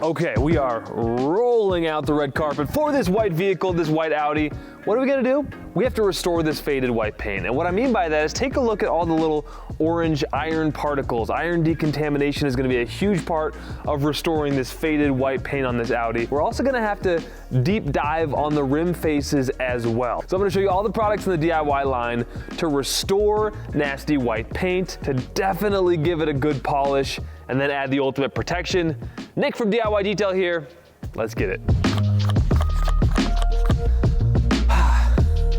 Okay, we are rolling out the red carpet for this white vehicle, this white Audi. What are we gonna do? We have to restore this faded white paint. And what I mean by that is take a look at all the little orange iron particles. Iron decontamination is gonna be a huge part of restoring this faded white paint on this Audi. We're also gonna have to deep dive on the rim faces as well. So I'm gonna show you all the products in the DIY line to restore nasty white paint, to definitely give it a good polish, and then add the ultimate protection. Nick from DIY Detail here. Let's get it.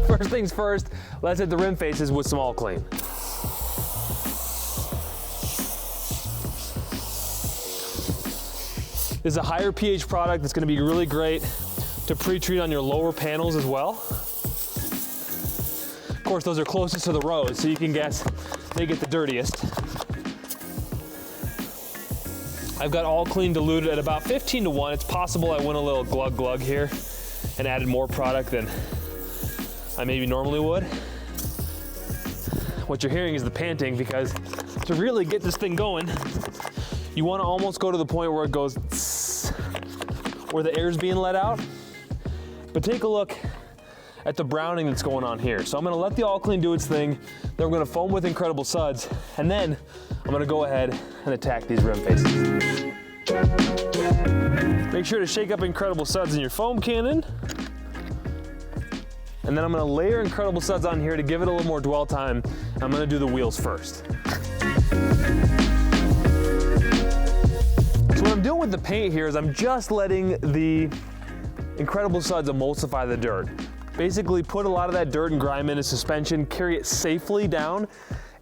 First things first, let's hit the rim faces with some all clean. This is a higher pH product that's gonna be really great to pre-treat on your lower panels as well. Of course, those are closest to the road, so you can guess they get the dirtiest. I've got all clean diluted at about 15 to 1. It's possible I went a little glug here and added more product than I maybe normally would. What you're hearing is the panting, because to really get this thing going, you want to almost go to the point where it goes tss, where the air's being let out. But take a look at the browning that's going on here. So I'm gonna let the all clean do its thing, then we're gonna foam with Incredible Suds, and then I'm gonna go ahead and attack these rim faces. Make sure to shake up Incredible Suds in your foam cannon. And then I'm gonna layer Incredible Suds on here to give it a little more dwell time. I'm gonna do the wheels first. So what I'm doing with the paint here is I'm just letting the Incredible Suds emulsify the dirt. Basically put a lot of that dirt and grime in a suspension, carry it safely down.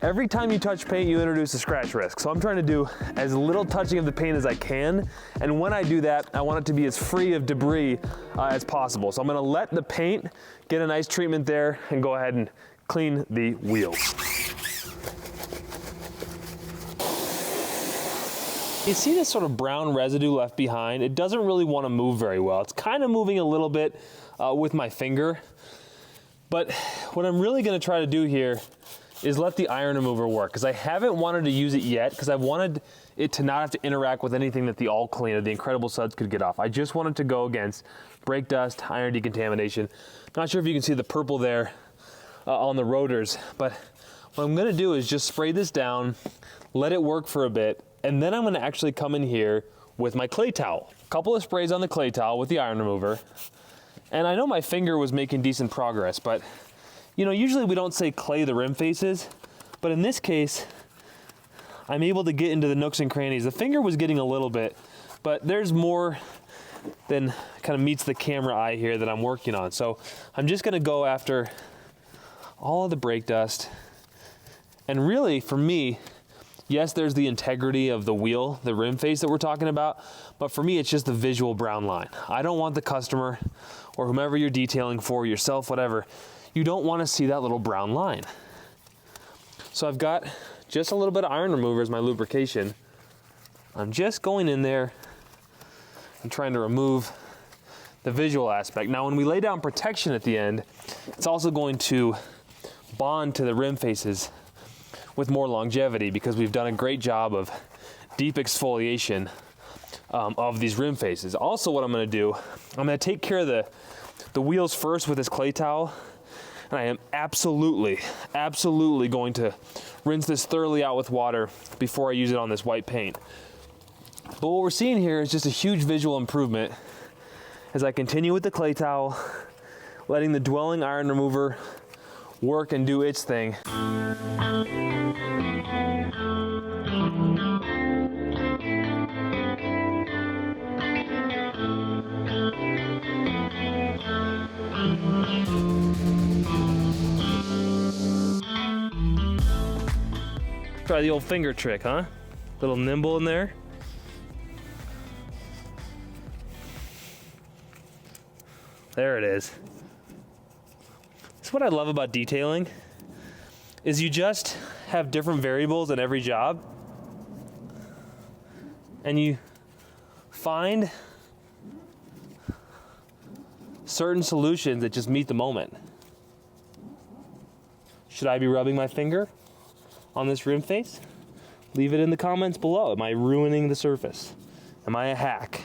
Every time you touch paint, you introduce a scratch risk. So I'm trying to do as little touching of the paint as I can. And when I do that, I want it to be as free of debris as possible. So I'm gonna let the paint get a nice treatment there and go ahead and clean the wheels. You see this sort of brown residue left behind? It doesn't really want to move very well. It's kind of moving a little bit with my finger. But what I'm really gonna try to do here is let the iron remover work, because I haven't wanted to use it yet, because I wanted it to not have to interact with anything that the all clean or the Incredible Suds could get off. I just wanted to go against brake dust, iron decontamination. Not sure if you can see the purple there on the rotors, but what I'm gonna do is just spray this down, let it work for a bit, and then I'm gonna actually come in here with my clay towel. A couple of sprays on the clay towel with the iron remover. And I know my finger was making decent progress, but you know, usually we don't say clay the rim faces, but in this case, I'm able to get into the nooks and crannies. The finger was getting a little bit, but there's more than kind of meets the camera eye here that I'm working on. So I'm just gonna go after all of the brake dust. And really, for me, yes, there's the integrity of the wheel, the rim face that we're talking about, but for me, it's just the visual brown line. I don't want the customer or whomever you're detailing for, yourself, whatever, you don't want to see that little brown line. So I've got just a little bit of iron remover as my lubrication. I'm just going in there and trying to remove the visual aspect. Now, when we lay down protection at the end, it's also going to bond to the rim faces with more longevity, because we've done a great job of deep exfoliation of these rim faces. Also, what I'm gonna do, I'm gonna take care of the wheels first with this clay towel, and I am absolutely going to rinse this thoroughly out with water before I use it on this white paint. But what we're seeing here is just a huge visual improvement as I continue with the clay towel, letting the dwelling iron remover work and do its thing. Try the old finger trick, huh? Little nimble in there. There it is. That's what I love about detailing, is you just have different variables in every job, and you find certain solutions that just meet the moment. Should I be rubbing my finger on this rim face? Leave it in the comments below. Am I ruining the surface? Am I a hack?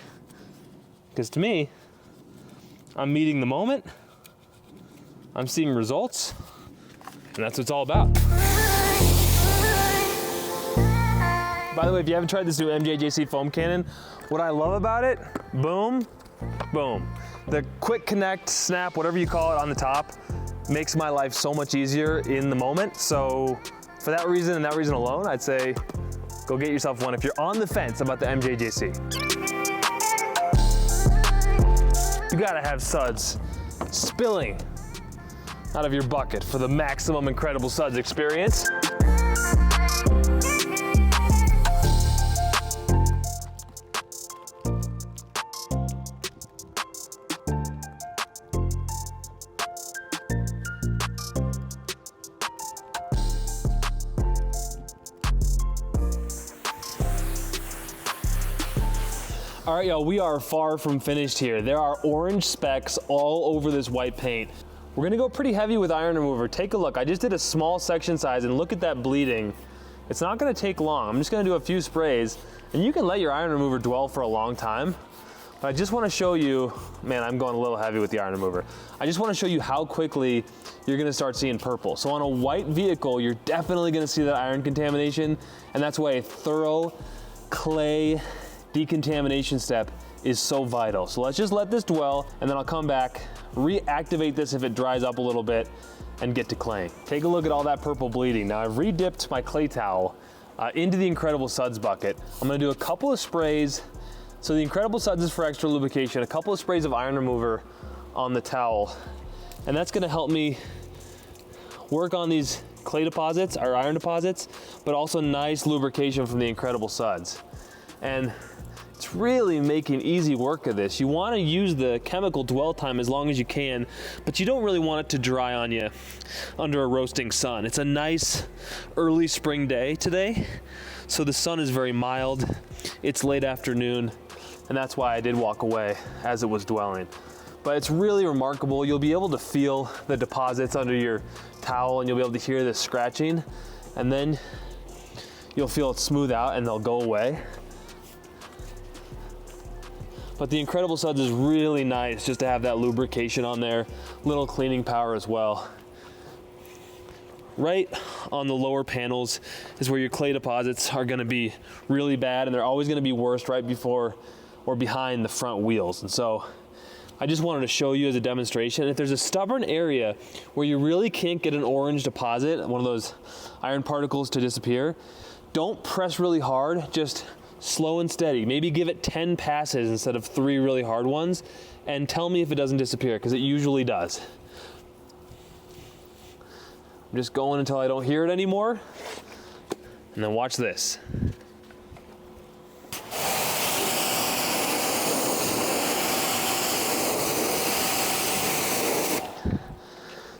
Because to me, I'm meeting the moment, I'm seeing results, and that's what it's all about. By the way, if you haven't tried this new MJJC foam cannon, what I love about it, boom, boom. The quick connect, snap, whatever you call it on the top, makes my life so much easier in the moment. So for that reason and that reason alone, I'd say go get yourself one if you're on the fence about the MJJC. You gotta have suds spilling out of your bucket for the maximum incredible suds experience. All right, y'all, we are far from finished here. There are orange specks all over this white paint. We're gonna go pretty heavy with iron remover. Take a look. I just did a small section size and look at that bleeding. It's not gonna take long. I'm just gonna do a few sprays and you can let your iron remover dwell for a long time. But I just wanna show you, man, I'm going a little heavy with the iron remover. I just wanna show you how quickly you're gonna start seeing purple. So on a white vehicle, you're definitely gonna see that iron contamination, and that's why a thorough clay decontamination step is so vital. So let's just let this dwell, and then I'll come back, reactivate this if it dries up a little bit, and get to claying. Take a look at all that purple bleeding. Now I've re-dipped my clay towel into the Incredible Suds bucket. I'm gonna do a couple of sprays. So the Incredible Suds is for extra lubrication, a couple of sprays of iron remover on the towel, and that's gonna help me work on these clay deposits, or iron deposits, but also nice lubrication from the Incredible Suds. And it's really making easy work of this. You want to use the chemical dwell time as long as you can, but you don't really want it to dry on you under a roasting sun. It's a nice early spring day today, so the sun is very mild. It's late afternoon, and that's why I did walk away as it was dwelling. But it's really remarkable. You'll be able to feel the deposits under your towel, and you'll be able to hear the scratching, and then you'll feel it smooth out and they'll go away. But the Incredible Suds is really nice just to have that lubrication on there, little cleaning power as well. Right on the lower panels is where your clay deposits are gonna be really bad, and they're always gonna be worst right before or behind the front wheels. And so I just wanted to show you as a demonstration. If there's a stubborn area where you really can't get an orange deposit, one of those iron particles to disappear, don't press really hard, just slow and steady. Maybe give it 10 passes instead of 3 really hard ones, and tell me if it doesn't disappear, because it usually does. I'm just going until I don't hear it anymore, and then watch this.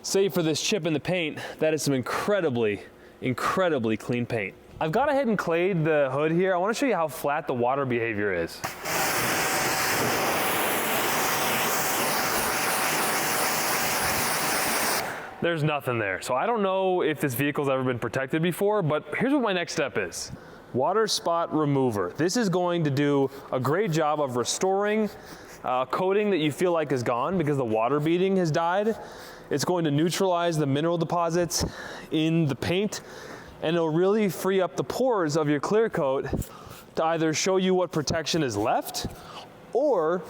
Save for this chip in the paint, that is some incredibly, incredibly clean paint. I've gone ahead and clayed the hood here. I want to show you how flat the water behavior is. There's nothing there. So I don't know if this vehicle's ever been protected before, but here's what my next step is. Water spot remover. This is going to do a great job of restoring coating that you feel like is gone because the water beading has died. It's going to neutralize the mineral deposits in the paint, and it'll really free up the pores of your clear coat to either show you what protection is left, or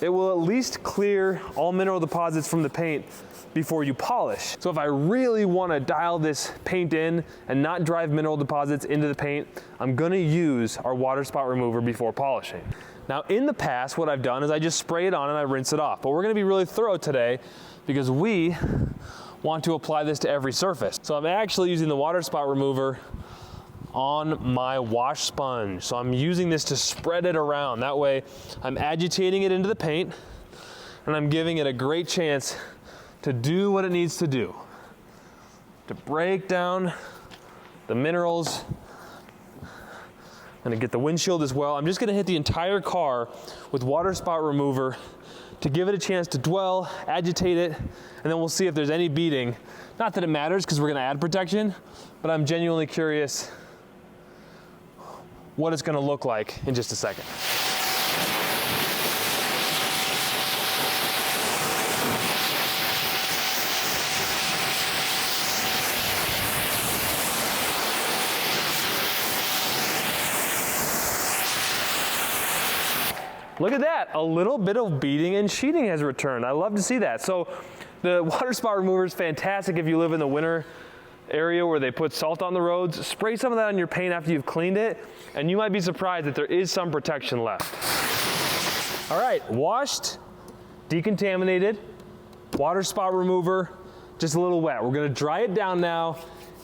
it will at least clear all mineral deposits from the paint before you polish. So if I really want to dial this paint in and not drive mineral deposits into the paint, I'm going to use our water spot remover before polishing. Now in the past, what I've done is I just spray it on and I rinse it off, but we're going to be really thorough today because we want to apply this to every surface. So I'm actually using the water spot remover on my wash sponge. So I'm using this to spread it around. That way I'm agitating it into the paint and I'm giving it a great chance to do what it needs to do, to break down the minerals and to get the windshield as well. I'm just gonna hit the entire car with water spot remover to give it a chance to dwell, agitate it, and then we'll see if there's any beading. Not that it matters because we're gonna add protection, but I'm genuinely curious what it's gonna look like in just a second. Look at that, a little bit of beading and sheeting has returned. I love to see that. So the water spot remover is fantastic if you live in the winter area where they put salt on the roads. Spray some of that on your paint after you've cleaned it, and you might be surprised that there is some protection left. All right, washed, decontaminated, water spot remover, just a little wet. We're gonna dry it down now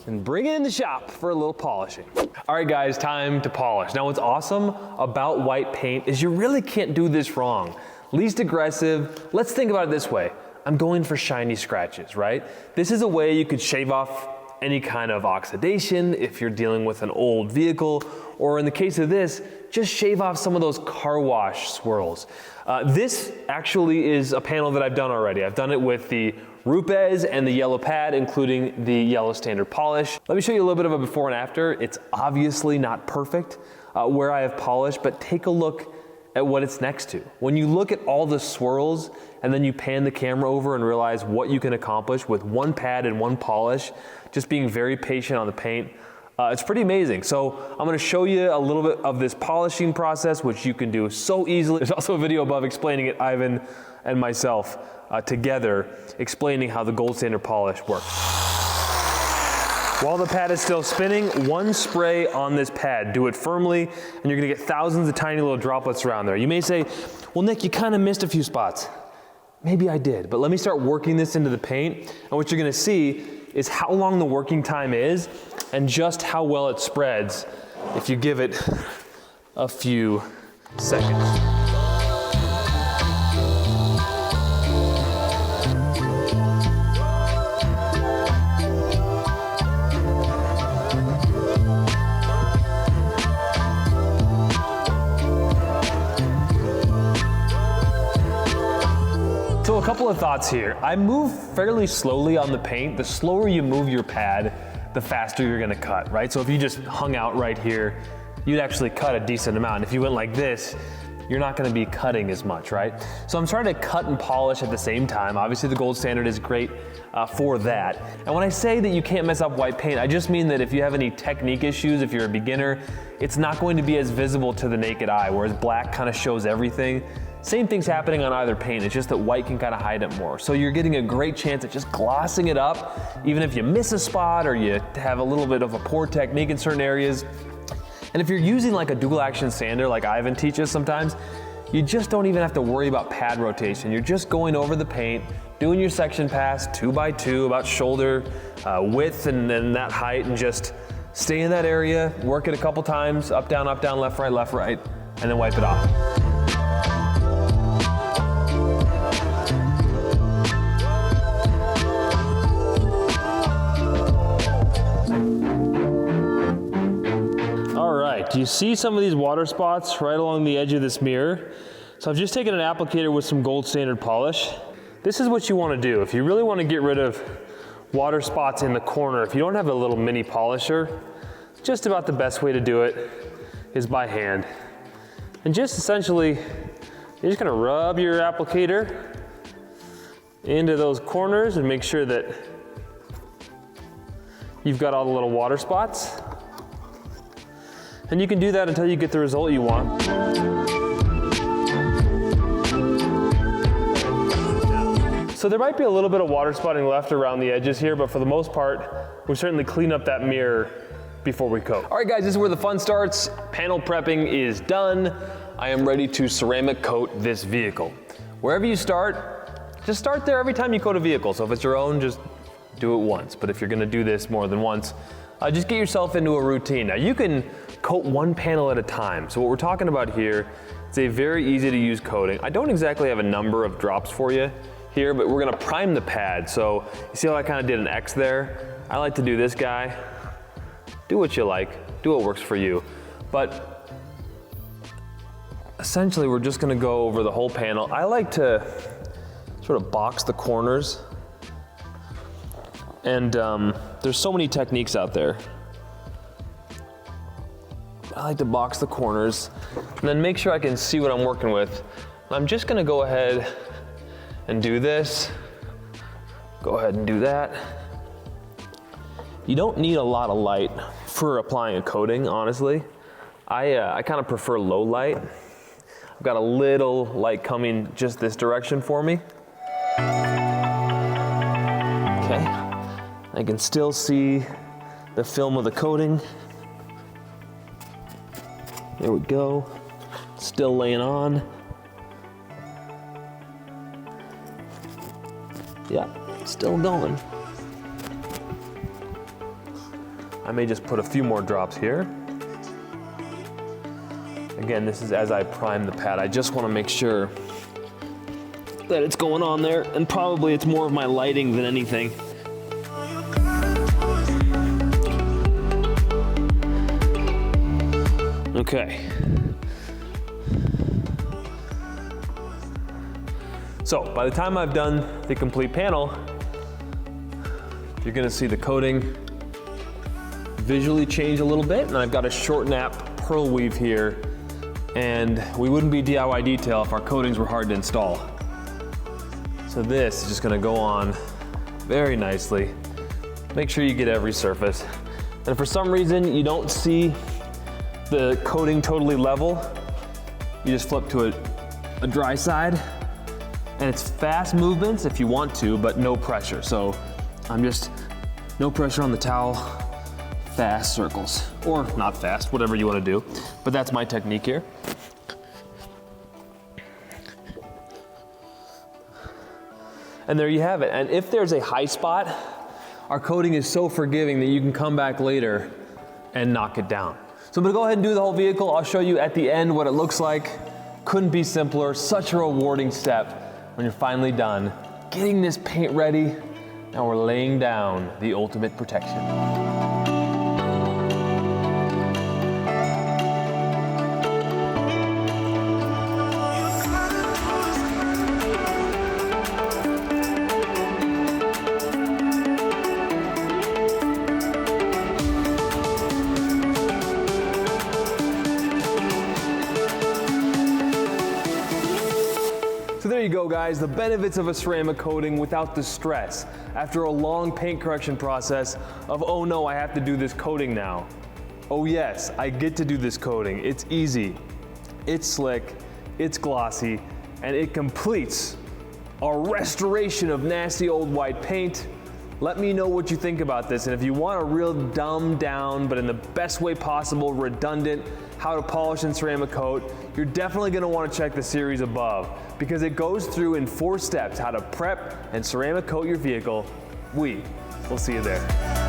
and bring it in the shop for a little polishing. All right guys, time to polish. Now what's awesome about white paint is you really can't do this wrong. Least aggressive, let's think about it this way. I'm going for shiny scratches, right? This is a way you could shave off any kind of oxidation if you're dealing with an old vehicle, or in the case of this, just shave off some of those car wash swirls. This actually is a panel that I've done already. I've done it with the Rupes and the yellow pad, including the yellow standard polish. Let me show you a little bit of a before and after. It's obviously not perfect where I have polished, but take a look at what it's next to. When you look at all the swirls and then you pan the camera over and realize what you can accomplish with one pad and one polish, just being very patient on the paint, it's pretty amazing. So I'm gonna show you a little bit of this polishing process, which you can do so easily. There's also a video above explaining it, Ivan and myself together, explaining how the gold standard polish works. While the pad is still spinning, one spray on this pad. Do it firmly, and you're gonna get thousands of tiny little droplets around there. You may say, well, Nick, you kind of missed a few spots. Maybe I did, but let me start working this into the paint, and what you're gonna see is how long the working time is and just how well it spreads if you give it a few seconds. So a couple of thoughts here. I move fairly slowly on the paint. The slower you move your pad, the faster you're gonna cut, right? So if you just hung out right here, you'd actually cut a decent amount. And if you went like this, you're not gonna be cutting as much, right? So I'm trying to cut and polish at the same time. Obviously the gold standard is great for that. And when I say that you can't mess up white paint, I just mean that if you have any technique issues, if you're a beginner, it's not going to be as visible to the naked eye, whereas black kind of shows everything. Same thing's happening on either paint, it's just that white can kind of hide it more. So you're getting a great chance at just glossing it up, even if you miss a spot or you have a little bit of a poor technique in certain areas. And if you're using like a dual action sander like Ivan teaches sometimes, you just don't even have to worry about pad rotation. You're just going over the paint, doing your section pass 2 by 2, about shoulder width and then that height, and just stay in that area, work it a couple times, up, down, left, right, and then wipe it off. Do you see some of these water spots right along the edge of this mirror? So I've just taken an applicator with some gold standard polish. This is what you want to do. If you really want to get rid of water spots in the corner, if you don't have a little mini polisher, just about the best way to do it is by hand. And just essentially, you're just gonna rub your applicator into those corners and make sure that you've got all the little water spots. And you can do that until you get the result you want. So there might be a little bit of water spotting left around the edges here, but for the most part, we certainly clean up that mirror before we coat. All right guys, this is where the fun starts. Panel prepping is done. I am ready to ceramic coat this vehicle. Wherever you start, just start there every time you coat a vehicle. So if it's your own, just do it once. But if you're gonna do this more than once, just get yourself into a routine. Now you can coat one panel at a time. So what we're talking about here, it's a very easy to use coating. I don't exactly have a number of drops for you here, but we're gonna prime the pad. So you see how I kind of did an X there? I like to do this guy. Do what you like, do what works for you. But essentially we're just gonna go over the whole panel. I like to sort of box the corners. And there's so many techniques out there. I like to box the corners and then make sure I can see what I'm working with. And I'm just gonna go ahead and do this. Go ahead and do that. You don't need a lot of light for applying a coating, honestly. I kind of prefer low light. I've got a little light coming just this direction for me. Okay, I can still see the film of the coating. There we go, still laying on. Yeah, still going. I may just put a few more drops here. Again, this is as I prime the pad. I just want to make sure that it's going on there, and probably it's more of my lighting than anything. Okay. So by the time I've done the complete panel, you're gonna see the coating visually change a little bit, and I've got a short nap pearl weave here, and we wouldn't be DIY detail if our coatings were hard to install. So this is just gonna go on very nicely. Make sure you get every surface. And if for some reason you don't see the coating totally level, you just flip to a dry side, and it's fast movements if you want to, but no pressure. So I'm just, no pressure on the towel, fast circles, or not fast, whatever you want to do. But that's my technique here. And there you have it. And if there's a high spot, our coating is so forgiving that you can come back later and knock it down. So I'm gonna go ahead and do the whole vehicle. I'll show you at the end what it looks like. Couldn't be simpler. Such a rewarding step when you're finally done getting this paint ready. Now we're laying down the ultimate protection. So there you go, guys, the benefits of a ceramic coating without the stress after a long paint correction process of, oh no, I have to do this coating now. Oh yes, I get to do this coating. It's easy, it's slick, it's glossy, and it completes our restoration of nasty old white paint. Let me know what you think about this, and if you want a real dumbed down, but in the best way possible, redundant, how to polish and ceramic coat, you're definitely gonna wanna check the series above, because it goes through in 4 steps how to prep and ceramic coat your vehicle. We will see you there.